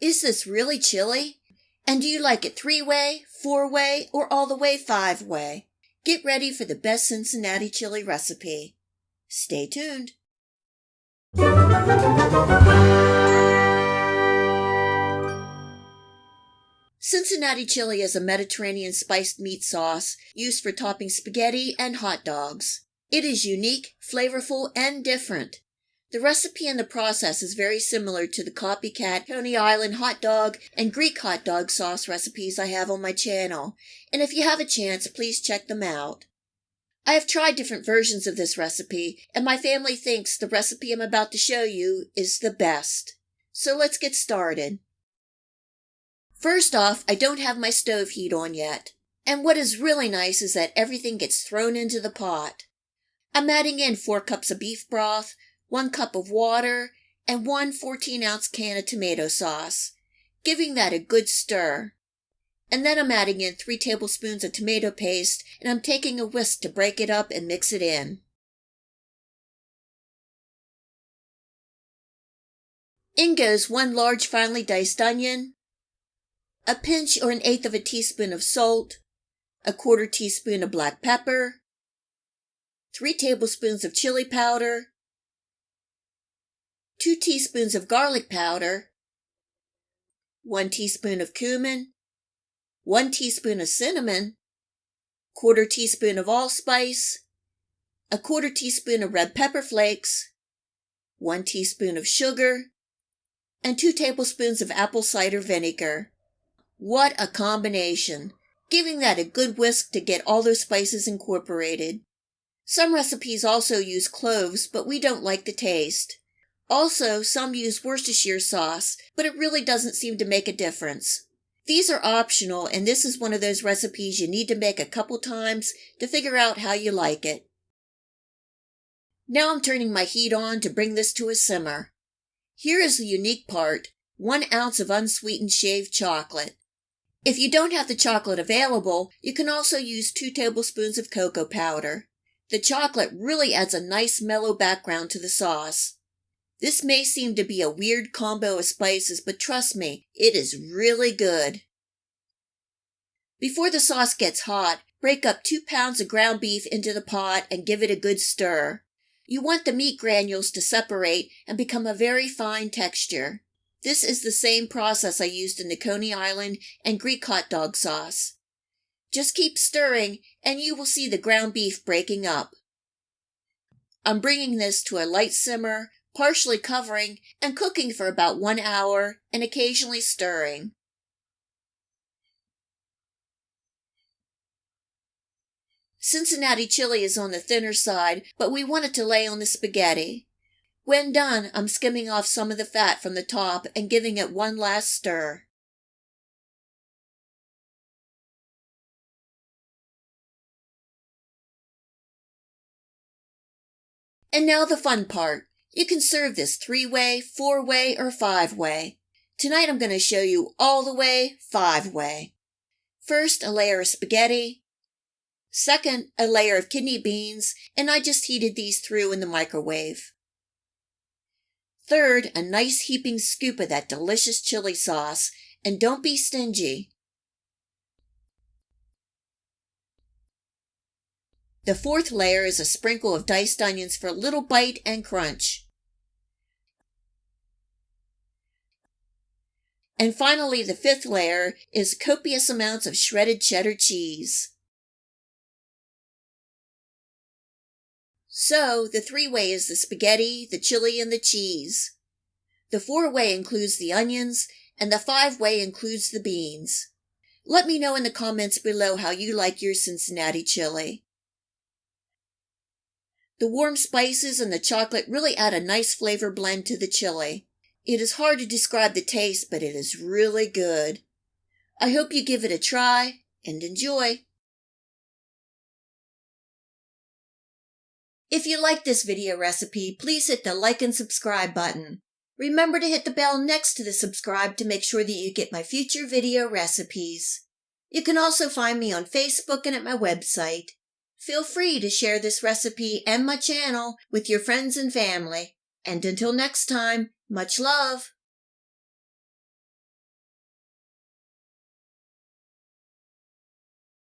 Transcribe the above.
Is this really chili? And do you like it 3-way, 4-way, or all the way 5-way? Get ready for the best Cincinnati chili recipe. Stay tuned. Cincinnati chili is a Mediterranean spiced meat sauce used for topping spaghetti and hot dogs. It is unique, flavorful, and different. The recipe and the process is very similar to the COPYCAT Coney Island hot dog and Greek hot dog sauce recipes I have on my channel, and if you have a chance, please check them out. I have tried different versions of this recipe, and my family thinks the recipe I'm about to show you is the best. So let's get started. First off, I don't have my stove heat on yet, and what is really nice is that everything gets thrown into the pot. I'm adding in 4 cups of beef broth, 1 cup of water, and 1 14-ounce can of tomato sauce, giving that a good stir. And then I'm adding in 3 tablespoons of tomato paste, and I'm taking a whisk to break it up and mix it in. In goes 1 large finely diced onion, a pinch or 1/8 of a teaspoon of salt, a 1/4 teaspoon of black pepper, 3 tablespoons of chili powder, 2 teaspoons of garlic powder, 1 teaspoon of cumin, 1 teaspoon of cinnamon, 1/4 teaspoon of allspice, a 1/4 teaspoon of red pepper flakes, 1 teaspoon of sugar, and 2 tablespoons of apple cider vinegar. What a combination! Giving that a good whisk to get all those spices incorporated. Some recipes also use cloves, but we don't like the taste. Also, some use Worcestershire sauce, but it really doesn't seem to make a difference. These are optional, and this is one of those recipes you need to make a couple times to figure out how you like it. Now I'm turning my heat on to bring this to a simmer. Here is the unique part: 1 ounce of unsweetened shaved chocolate. If you don't have the chocolate available, you can also use 2 tablespoons of cocoa powder. The chocolate really adds a nice mellow background to the sauce. This may seem to be a weird combo of spices, but trust me, it is really good. Before the sauce gets hot, break up 2 pounds of ground beef into the pot and give it a good stir. You want the meat granules to separate and become a very fine texture. This is the same process I used in the Coney Island and Greek hot dog sauce. Just keep stirring and you will see the ground beef breaking up. I'm bringing this to a light simmer, partially covering and cooking for about 1 hour and occasionally stirring. Cincinnati chili is on the thinner side, but we want it to lay on the spaghetti. When done, I'm skimming off some of the fat from the top and giving it one last stir. And now the fun part. You can serve this 3-way, 4-way, or 5-way. Tonight I'm going to show you all the way 5-way. First, a layer of spaghetti. Second, a layer of kidney beans, and I just heated these through in the microwave. Third, a nice heaping scoop of that delicious chili sauce, and don't be stingy. The fourth layer is a sprinkle of diced onions for a little bite and crunch. And finally, the fifth layer is copious amounts of shredded cheddar cheese. So, the 3-way is the spaghetti, the chili, and the cheese. The 4-way includes the onions, and the 5-way includes the beans. Let me know in the comments below how you like your Cincinnati chili. The warm spices and the chocolate really add a nice flavor blend to the chili. It is hard to describe the taste, but it is really good. I hope you give it a try and enjoy. If you like this video recipe, please hit the like and subscribe button. Remember to hit the bell next to the subscribe to make sure that you get my future video recipes. You can also find me on Facebook and at my website. Feel free to share this recipe and my channel with your friends and family. And until next time, much love!